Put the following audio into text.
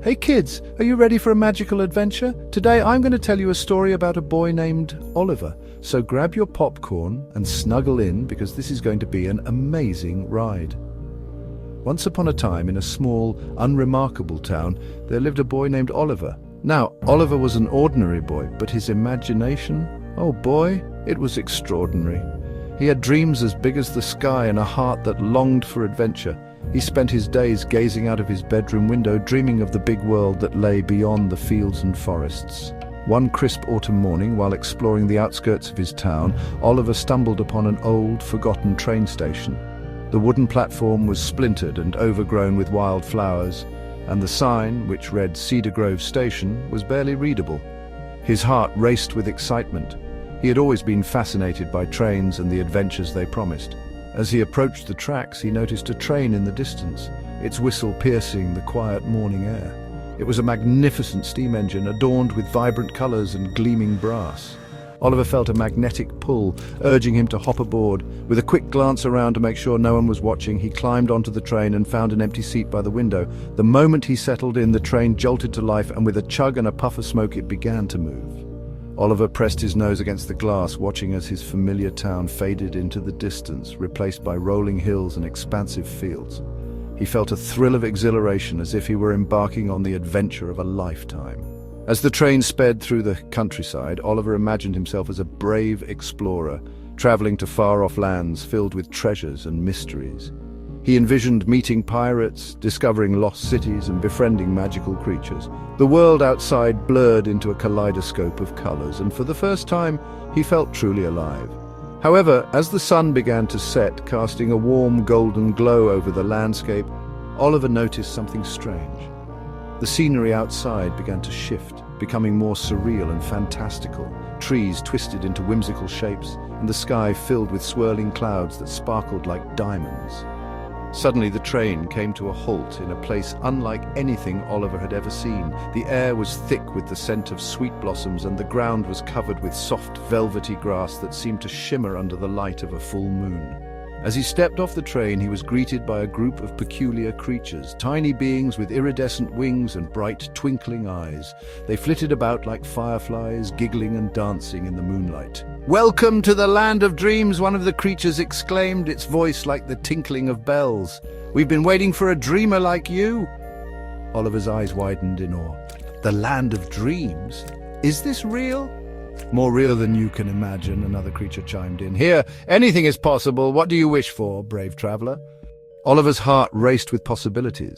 Hey kids, are you ready for a magical adventure? Today I'm going to tell you a story about a boy named Oliver. So grab your popcorn and snuggle in because this is going to be an amazing ride. Once upon a time in a small, unremarkable town, there lived a boy named Oliver. Now, Oliver was an ordinary boy, but his imagination, oh boy, it was extraordinary. He had dreams as big as the sky and a heart that longed for adventure. He spent his days gazing out of his bedroom window, dreaming of the big world that lay beyond the fields and forests. One crisp autumn morning, while exploring the outskirts of his town, Oliver stumbled upon an old, forgotten train station. The wooden platform was splintered and overgrown with wild flowers, and the sign, which read Cedar Grove Station, was barely readable. His heart raced with excitement. He had always been fascinated by trains and the adventures they promised. As he approached the tracks, he noticed a train in the distance, its whistle piercing the quiet morning air. It was a magnificent steam engine, adorned with vibrant colors and gleaming brass. Oliver felt a magnetic pull, urging him to hop aboard. With a quick glance around to make sure no one was watching, he climbed onto the train and found an empty seat by the window. The moment he settled in, the train jolted to life, and with a chug and a puff of smoke, it began to move. Oliver pressed his nose against the glass, watching as his familiar town faded into the distance, replaced by rolling hills and expansive fields. He felt a thrill of exhilaration, as if he were embarking on the adventure of a lifetime. As the train sped through the countryside, Oliver imagined himself as a brave explorer, traveling to far-off lands filled with treasures and mysteries. He envisioned meeting pirates, discovering lost cities, and befriending magical creatures. The world outside blurred into a kaleidoscope of colors, and for the first time, he felt truly alive. However, as the sun began to set, casting a warm golden glow over the landscape, Oliver noticed something strange. The scenery outside began to shift, becoming more surreal and fantastical. Trees twisted into whimsical shapes, and the sky filled with swirling clouds that sparkled like diamonds. Suddenly the train came to a halt in a place unlike anything Oliver had ever seen. The air was thick with the scent of sweet blossoms, and the ground was covered with soft, velvety grass that seemed to shimmer under the light of a full moon. As he stepped off the train, he was greeted by a group of peculiar creatures, tiny beings with iridescent wings and bright, twinkling eyes. They flitted about like fireflies, giggling and dancing in the moonlight. "Welcome to the land of dreams," one of the creatures exclaimed, its voice like the tinkling of bells. "We've been waiting for a dreamer like you." Oliver's eyes widened in awe. "The land of dreams? Is this real?" "More real than you can imagine," another creature chimed in. "Here, anything is possible. What do you wish for, brave traveler?" Oliver's heart raced with possibilities.